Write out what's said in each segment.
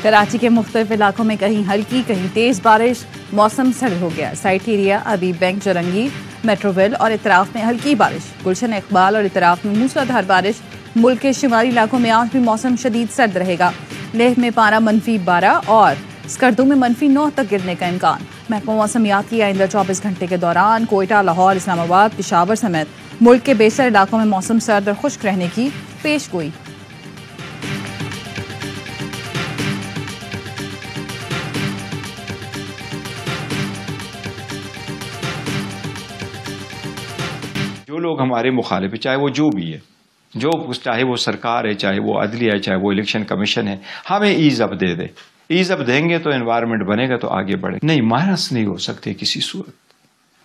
कराची के मुख्तलिफ इलाकों में कहीं हल्की कहीं तेज बारिश, मौसम सर्द हो गया। साइट एरिया अभी बैंक जरंगी, मेट्रोविल और इतराफ में हल्की बारिश, गुलशन इकबाल और इतराफ में मूसलाधार बारिश। मुल्क के शुमाली इलाकों में आज भी मौसम शदीद सर्द रहेगा। लेह में पारा -12 और स्कर्दू में -9 तक गिरने का इम्कान। महकमा मौसमियात की आइंदा 24 घंटे के दौरान कोयटा, लाहौर, इस्लामाबाद, पेशावर समेत मुल्क के बेशतर इलाकों में मौसम सर्द और खुश्क रहने की पेशगोई। जो लोग हमारे मुखालिफ है, चाहे वो जो भी है, चाहे वो सरकार है, चाहे वो अदलिया है, चाहे वो इलेक्शन कमीशन है, हमें ईज अप दे दे। ईज अप देंगे तो एनवायरनमेंट बनेगा, तो आगे बढ़े। नहीं, माइनस नहीं हो सकते किसी सूरत।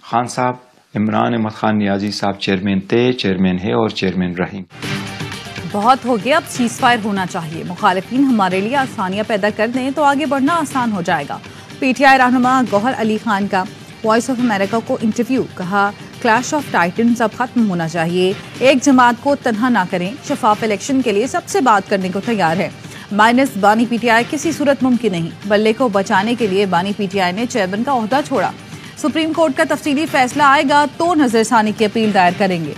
खान साहब, इमरान अहमद खान नियाजी साहब चेयरमैन थे, चेयरमैन है और चेयरमैन रहेंगे। बहुत हो गया, अब सीज़फायर होना चाहिए। मुखालिफिन हमारे लिए आसानियां पैदा कर दें तो आगे बढ़ना आसान हो जाएगा। PTI रहनुमा गौहर अली खान का वॉइस ऑफ अमेरिका को इंटरव्यू। कहा, क्लैश ऑफ टाइटन्स अब खत्म होना चाहिए। एक जमात को तन्हा ना करें। शफाफ इलेक्शन के लिए सबसे बात करने को तैयार है। माइनस बानी PTI किसी सूरत मुमकिन नहीं। बल्ले को बचाने के लिए बानी PTI ने चेयरमैन का ओहदा छोड़ा। सुप्रीम कोर्ट का तफसीली फैसला आएगा तो नजरसानी की अपील दायर करेंगे।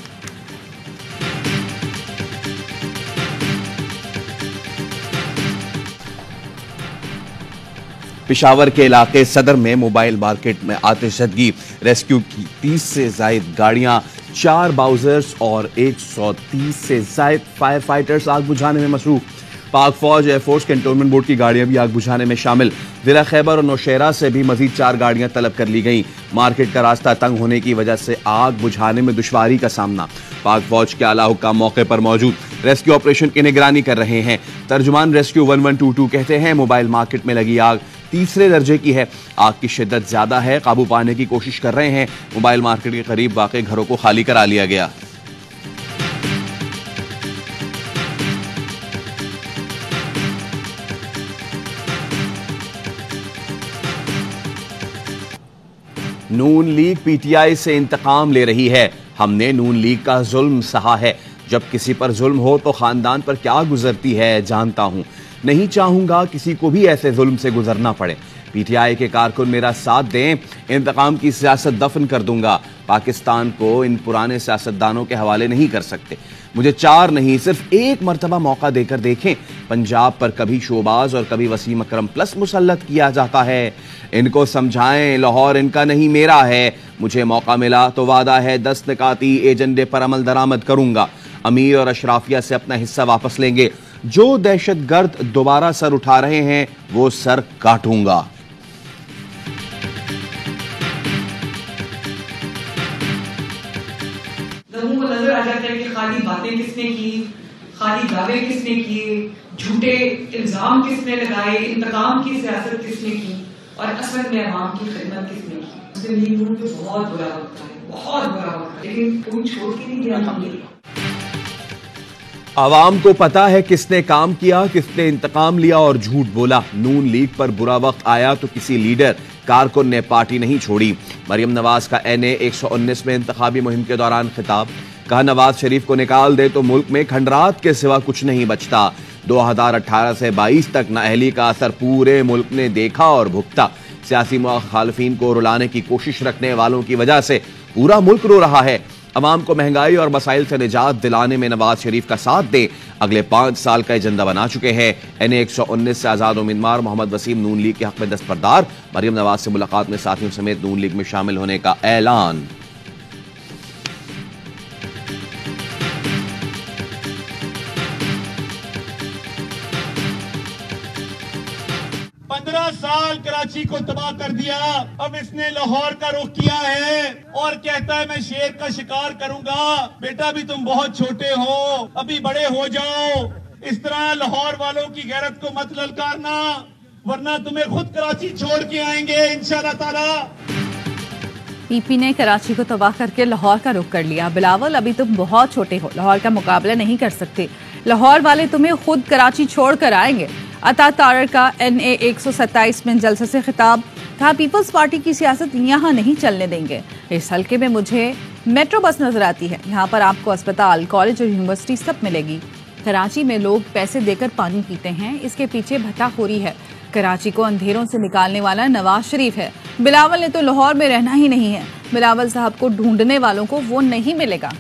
पेशावर के इलाके सदर में मोबाइल मार्केट में आतिशदगी, रेस्क्यू की 30 से जायद गाड़ियां, 4 बाउजर्स और 130 से जायद फायर फाइटर्स आग बुझाने में मसरूफ। पाक फौज, एयरफोर्स, कैंटोनमेंट बोर्ड की गाड़ियां भी आग बुझाने में शामिल। जिला खैबर और नौशेरा से भी मजीद 4 गाड़ियां तलब कर ली गई। मार्केट का रास्ता तंग होने की वजह से आग बुझाने में दुश्वारी का सामना। पाक फौज के आला हुक्काम मौके पर मौजूद, रेस्क्यू ऑपरेशन की निगरानी कर रहे हैं। तर्जुमान रेस्क्यू 1122 कहते हैं, मोबाइल मार्केट में लगी आग 3रे दर्जे की है। आग की शिद्दत ज्यादा है, काबू पाने की कोशिश कर रहे हैं। मोबाइल मार्केट के करीब वाक़े घरों को खाली करा लिया गया। नून लीग PTI से इंतकाम ले रही है। हमने नून लीग का जुल्म सहा है। जब किसी पर जुल्म हो तो खानदान पर क्या गुजरती है जानता हूं। नहीं चाहूंगा किसी को भी ऐसे जुल्म से गुजरना पड़े। PTI के कारकुन मेरा साथ दें, इंतकाम की सियासत दफन कर दूंगा। पाकिस्तान को इन पुराने सियासतदानों के हवाले नहीं कर सकते। मुझे 4 नहीं, सिर्फ 1 मरतबा मौका देकर देखें। पंजाब पर कभी शोबाज और कभी वसीम अकरम प्लस मुसल्लत किया जाता है। इनको समझाएं, लाहौर इनका नहीं मेरा है। मुझे मौका मिला तो वादा है 10 निकाती एजेंडे पर अमल दरामद करूंगा। अमीर और अशराफिया से अपना हिस्सा वापस लेंगे। जो दहशतगर्द दोबारा सर उठा रहे हैं वो सर काटूंगा। लोगों को नजर आ जाता है कि खाली बातें किसने की, खाली दावे किसने किए, झूठे इल्जाम किसने लगाए, इंतकाम की सियासत किसने की और असल में अवाम की खिदमत किसने की। मुस्लिम लीग नून पे बहुत बुरा वक्त है, बहुत बुरा वक्त है, लेकिन कोई छोड़ के नहीं दिया। अल्हम्दुलिल्लाह आवाम को पता है किसने काम किया, किसने इंतकाम लिया और झूठ बोला। नून लीग पर बुरा वक्त आया तो किसी लीडर कारकुन ने पार्टी नहीं छोड़ी। मरियम नवाज का NA 119 में इंतखाबी मुहिम के दौरान खिताब। कहा, नवाज शरीफ को निकाल दे तो मुल्क में खंडरात के सिवा कुछ नहीं बचता। 2018 से 22 तक नाअहली का असर पूरे मुल्क ने देखा और भुगता। सियासी मुखालिफिन को रुलाने की कोशिश रखने वालों की वजह से पूरा मुल्क रो रहा है। अवाम को महंगाई और मसाइल से निजात दिलाने में नवाज शरीफ का साथ दें। अगले 5 साल का एजेंडा बना चुके हैं। NA 119 से आजाद उम्मीदवार मोहम्मद वसीम नून लीग के हक में दस्तबरदार। मरियम नवाज से मुलाकात में साथियों समेत नून लीग में शामिल होने का ऐलान। साल कराची को तबाह कर दिया। अब इसने लाहौर का रुख किया है और कहता है मैं शेर का शिकार करूंगा। बेटा भी तुम बहुत छोटे हो, अभी बड़े हो जाओ। इस तरह लाहौर वालों की गैरत को मत ललकारना, वरना तुम्हें खुद कराची छोड़ के आएंगे इंशाअल्लाह ताला। PP ने कराची को तबाह करके लाहौर का रुख कर लिया। बिलावल, अभी तुम बहुत छोटे हो, लाहौर का मुकाबला नहीं कर सकते। लाहौर वाले तुम्हें खुद कराची छोड़ कर आएंगे। अता तारर का NA 127 में जलसे से खिताब। कहा, पीपल्स पार्टी की सियासत यहाँ नहीं चलने देंगे। इस हल्के में मुझे मेट्रो बस नजर आती है। यहाँ पर आपको अस्पताल, कॉलेज और यूनिवर्सिटी सब मिलेगी। कराची में लोग पैसे देकर पानी पीते हैं, इसके पीछे भट्टाखोरी है। कराची को अंधेरों से निकालने वाला नवाज शरीफ है। बिलावल ने तो लाहौर में रहना ही नहीं है। बिलावल साहब को ढूंढने वालों को वो नहीं मिलेगा।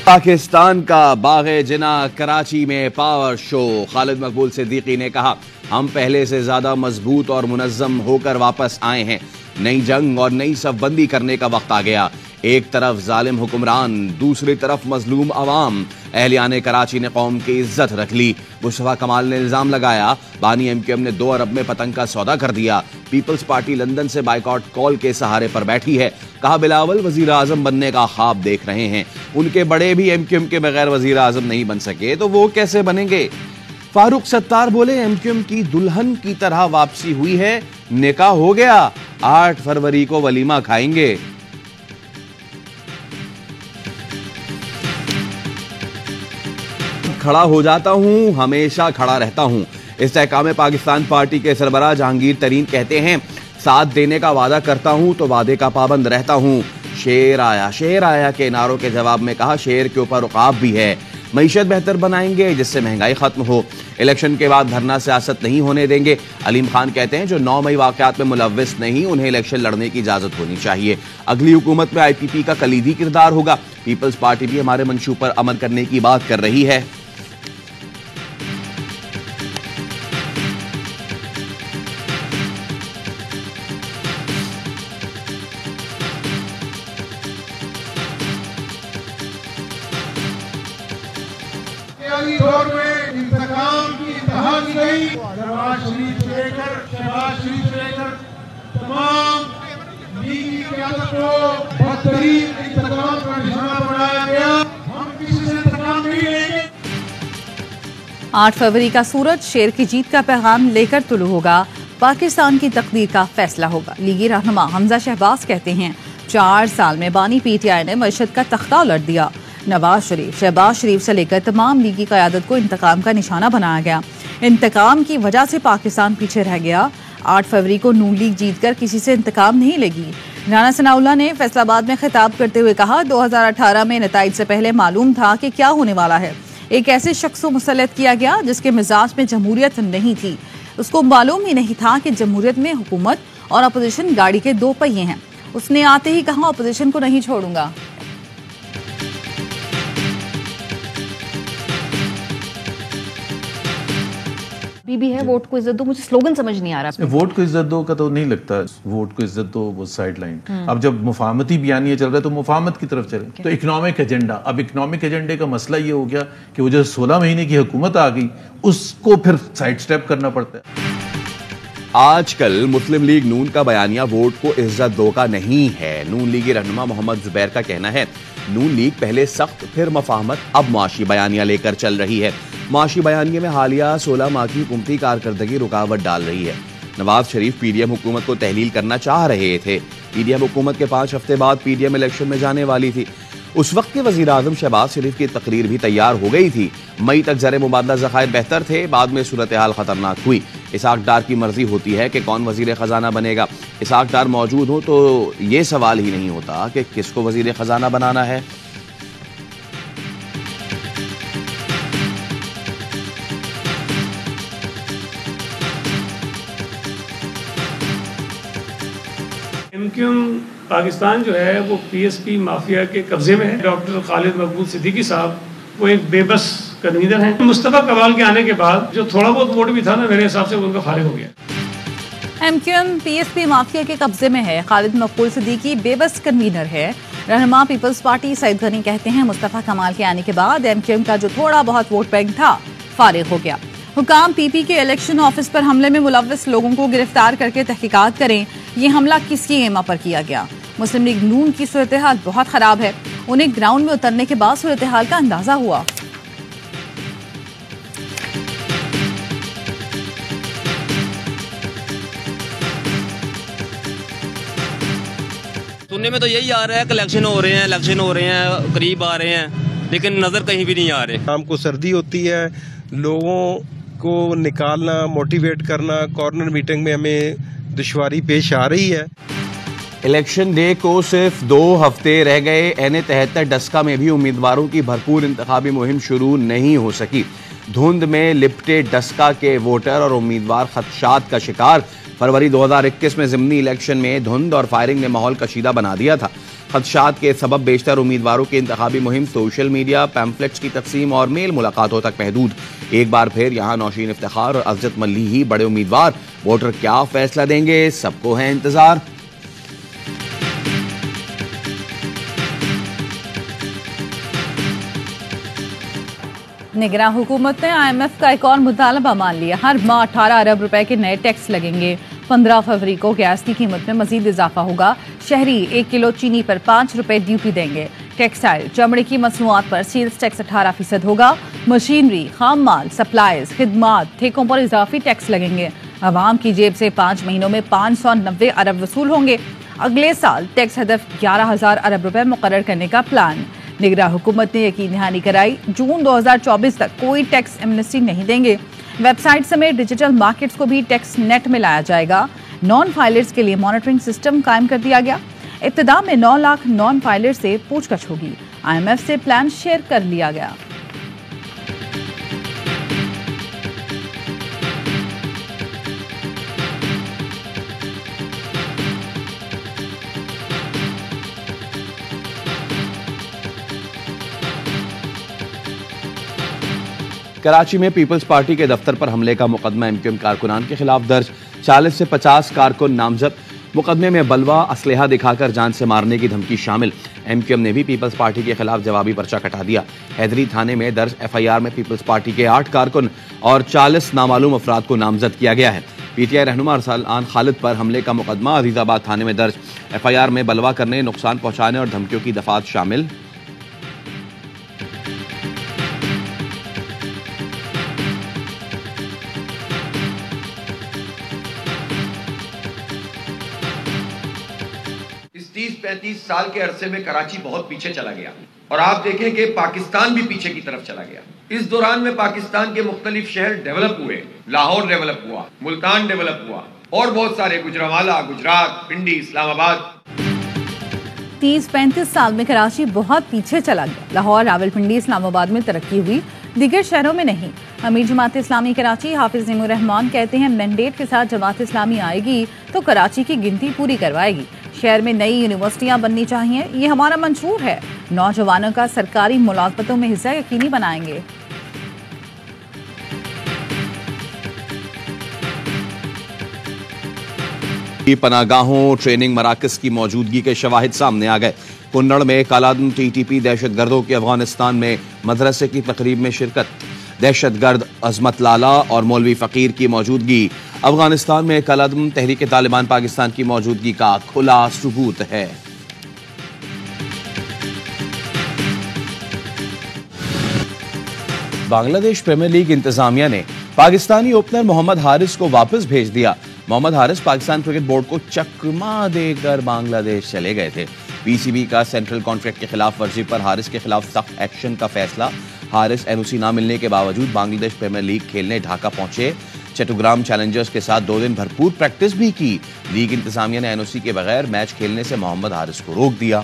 पाकिस्तान का बाग़-ए-जिना कराची में पावर शो। खालिद मकबूल सिद्दीकी ने कहा, हम पहले से ज्यादा मजबूत और मुनज़्ज़म होकर वापस आए हैं। नई जंग और नई सफबंदी करने का वक्त आ गया। एक तरफ जालिम हुक्मरान, दूसरी तरफ मजलूम अवाम। अहलियाने कराची ने कौम की इज्जत रख ली। मुस्तफा कमाल ने इल्जाम लगाया, बानी MQM ने 2 अरब में पतंग का सौदा कर दिया। पीपल्स पार्टी लंदन से बाइकॉट कॉल के सहारे पर बैठी है। कहा, बिलावल वजीर आजम बनने का ख्वाब देख रहे हैं। उनके बड़े भी MQM के बगैर वजीर आजम नहीं बन सके तो वो कैसे बनेंगे। फारूक सत्तार बोले, MQM की दुल्हन की तरह वापसी हुई है, निकाह हो गया, 8 फरवरी को वलीमा खाएंगे। खड़ा हो जाता हूं, हमेशा खड़ा रहता हूं। इस्तेहकाम पाकिस्तान पार्टी के सरबराह जहांगीर तरीन कहते हैं, साथ देने का वादा करता हूं तो वादे का पाबंद रहता हूं। शेर आया के नारों के जवाब में कहा, शेर के ऊपर उकाब भी है। मईशत बेहतर बनाएंगे जिससे महंगाई खत्म हो। इलेक्शन के बाद धरना सियासत नहीं होने देंगे। अलीम खान कहते हैं, जो 9 मई वाकयात में मुलव्विस नहीं, उन्हें इलेक्शन लड़ने की इजाजत होनी चाहिए। अगली हुकूमत में IPP का कलीदी किरदार होगा। पीपल्स पार्टी भी हमारे मंशूब पर अमल करने की बात कर रही है। दौर में इंतकाम की इंतहा की गई। नवाज शरीफ से लेकर शहबाज शरीफ से लेकर तमाम लीगी क़यादत को बदतरीन इंतकाम का निशाना बनाया गया। हम किसी से इंतकाम नहीं लेंगे। 8 फरवरी का सूरज शेर की जीत का पैगाम लेकर तुलू होगा। पाकिस्तान की तकदीर का फैसला होगा। लीगी रहनुमा हमजा शहबाज कहते हैं, 4 साल में बानी PTI ने मईशत का तख्ता उलट दिया। नवाज शरीफ, शहबाज शरीफ से लेकर तमाम लीगी क़यादत को इंतकाम का निशाना बनाया गया। इंतकाम की वजह से पाकिस्तान पीछे रह गया। 8 फरवरी को नून लीग जीतकर किसी से इंतकाम नहीं लेगी। राना सनाउल्लाह ने फैसलाबाद में खिताब करते हुए कहा, 2018 में नताइज से पहले मालूम था कि क्या होने वाला है। एक ऐसे शख्स को मुसल्लत किया गया जिसके मिजाज में जमहूरियत नहीं थी। उसको मालूम ही नहीं था कि जमहूरियत में हुकूमत और अपोजिशन गाड़ी के 2 पहिए हैं। उसने आते ही कहा, अपोजिशन को नहीं छोड़ूंगा। भी है वोट को इज्जत दो, मुझे स्लोगन समझ नहीं आ रहा। वोट को इज्जत दो का तो नहीं लगता। वोट को इज्जत दो वो साइड लाइन। अब जब मुफाहमती बयानिया चल रहा है तो मुफाहमत की तरफ चले। तो इकोनॉमिक एजेंडा, अब इकोनॉमिक एजेंडे का मसला ये हो गया कि वो जो 16 महीने की हुकूमत आ गई उसको फिर साइड स्टेप करना पड़ता है। आजकल मुस्लिम लीग नून का बयानिया वोट को इज्जत दो का नहीं है। नून लीगी रहनुमा मोहम्मद जुबैर का कहना है, नून लीग पहले सख्त फिर मुफाहमत, अब मुआशी बयानिया लेकर चल रही है। मुआशी बयानिया में हालिया 16 माह की हुकूमती कारकर्दगी रुकावट डाल रही है। नवाज शरीफ PDM हुकूमत को तहलील करना चाह रहे थे। PDM हुकूमत के 5 हफ्ते बाद PDM इलेक्शन में जाने वाली थी। उस वक्त के वजीर आजम शहबाज शरीफ की तकरीर भी तैयार हो गई थी। मई तक ज़र मुबादला ज़खायर बेहतर थे, बाद में सूरत हाल खतरनाक हुई। इसाक डार की मर्जी होती है कि कौन वजीर खजाना बनेगा। इसाक डार मौजूद हो तो ये सवाल ही नहीं होता कि किसको वजीर खजाना बनाना है। MQM पाकिस्तान जो है वो PSP माफिया के कब्जे में है। डॉक्टर खालिद मकबूल सिद्दीकी साहब वो एक बेबस कन्वीनर हैं। मुस्तफा कमाल के आने के बाद जो थोड़ा बहुत वोट भी था ना, मेरे हिसाब से उनका फारिग हो गया। MQM PSP माफिया के कब्जे में है। खालिद मकबूल सिद्दीकी बेबस कन्वीनर है। रहनुमा पीपल्स पार्टी सईद गनी कहते हैं, मुस्तफा कमाल के आने के बाद MQM का जो थोड़ा बहुत वोट बैंक था फारिग हो गया। हुकाम PP के इलेक्शन ऑफिस पर हमले में मुलव्विस लोगों को गिरफ्तार करके तहकीकात करें। ये हमला किसकी एमा पर किया गया। मुस्लिम लीग नून की सूरत हाल बहुत खराब है। उन्हें ग्राउंड में उतरने के बाद सूरत हाल का अंदाजा हुआ। सुनने में तो यही आ रहा है कि इलेक्शन हो रहे हैं, करीब आ रहे हैं, लेकिन नजर कहीं भी नहीं आ रहे। शाम को सर्दी होती है, लोगों को निकालना, मोटिवेट करना, कॉर्नर मीटिंग में हमें दुश्वारी पेश आ रही है। इलेक्शन डे को सिर्फ 2 हफ्ते रह गए। NA-73 डस्का में भी उम्मीदवारों की भरपूर इंतखाबी मुहिम शुरू नहीं हो सकी। धुंध में लिपटे डस्का के वोटर और उम्मीदवार खदशात का शिकार। फरवरी 2021 में ज़िमनी इलेक्शन में धुंध और फायरिंग ने माहौल कशीदा बना दिया था। खदशात के सबब बेशतर उम्मीदवारों की इंतखाबी मुहिम सोशल मीडिया, पैम्फलेट्स की तकसीम और मेल मुलाकातों तक महदूद। एक बार फिर यहाँ नौशीन इफ्तिखार और अज़रत मल्ली ही बड़े उम्मीदवार। वोटर क्या फैसला देंगे, सबको है इंतजार। निगरान हुकूमत ने IMF का एक और मुतालबा मान लिया। हर माह 18 अरब रुपए के नए टैक्स लगेंगे। 15 फरवरी को गैस की कीमत में मजीद इजाफा होगा। शहरी 1 किलो चीनी पर 5 रुपए ड्यूटी देंगे। टेक्सटाइल, चमड़े की मसनूआत पर सेल्स टैक्स 18% होगा। मशीनरी, खाम माल, सप्लाईज, खिदमात, ठेकों पर इजाफी टैक्स लगेंगे। अवाम की जेब से 5 महीनों में 590 अरब वसूल होंगे। अगले साल टैक्स हदफ 11,000 अरब रुपए मुकर्रर करने का प्लान। निगरान हुकूमत ने यकीन दहानी कराई, जून 2024 तक कोई टैक्स एमनेस्टी नहीं देंगे। वेबसाइट समेत डिजिटल मार्केट्स को भी टैक्स नेट में लाया जाएगा। नॉन फाइलर्स के लिए मॉनिटरिंग सिस्टम कायम कर दिया गया। इब्तिदा में 9 लाख नॉन फाइलर्स से पूछताछ होगी। IMF से प्लान शेयर कर लिया गया। कराची में पीपल्स पार्टी के दफ्तर पर हमले का मुकदमा MQM कारकुनान के खिलाफ दर्ज। 40 से 50 कारकुन नामजद। मुकदमे में बलवा, असलहा दिखाकर जान से मारने की धमकी शामिल। MQM ने भी पीपल्स पार्टी के खिलाफ जवाबी पर्चा कटा दिया। हैदरी थाने में दर्ज FIR में पीपल्स पार्टी के 8 कारकुन और 40 नामालूम अफराद को नामजद किया गया है। PTI रहनुमा अरसलान खालिद पर हमले का मुकदमा अजीजाबाद थाने में दर्ज। FIR में बलवा करने, नुकसान पहुंचाने और धमकियों की दफात शामिल। इस 30-35 साल के अरसे में कराची बहुत पीछे चला गया और आप देखें कि पाकिस्तान भी पीछे की तरफ चला गया। इस दौरान में पाकिस्तान के मुख्तलिफ शहर डेवलप हुए। लाहौर डेवलप हुआ, मुल्तान डेवलप हुआ और बहुत सारे, गुजरावाला, गुजरात, पिंडी, इस्लामाबाद। 30-35 साल में कराची बहुत पीछे चला गया। लाहौर, रावलपिंडी, इस्लामाबाद में तरक्की हुई, दीगर शहरों में नहीं। अमीर जमात इस्लामी कराची हाफिज ज़ैनुर रहमान कहते हैं, मैंडेट के साथ जमात इस्लामी आएगी तो कराची की गिनती पूरी करवाएगी। शहर में नई यूनिवर्सिटियां बननी चाहिए, ये हमारा मंशूर है। नौजवानों का सरकारी मुलाजमतों में हिस्सा यकीनी बनाएंगे। पनागाहों, ट्रेनिंग मराकज की मौजूदगी के शवाहिद सामने आ गए। कुन्नड़ में कालादम TTP दहशतगर्दों की अफगानिस्तान में मदरसे की तकरीब में शिरकत। दहशतगर्द अजमत लाला और मौलवी फकीर की मौजूदगी। अफगानिस्तान में कालादम तहरीक तालिबान पाकिस्तान की मौजूदगी का खुला सबूत है। बांग्लादेश प्रीमियर लीग इंतजामिया ने पाकिस्तानी ओपनर मोहम्मद हारिस को वापस भेज दिया। मोहम्मद हारिस पाकिस्तान क्रिकेट बोर्ड को चकमा देकर बांग्लादेश चले गए थे। PCB का सेंट्रल कॉन्ट्रैक्ट के खिलाफ वर्जी पर हारिस के खिलाफ सख्त एक्शन का फैसला। हारिस NOC ना मिलने के बावजूद बांग्लादेश प्रीमियर लीग खेलने ढाका पहुंचे। चट्टग्राम चैलेंजर्स के साथ 2 दिन भरपूर प्रैक्टिस भी की। लीग इंतजामिया ने NOC के बगैर मैच खेलने से मोहम्मद हारिस को रोक दिया।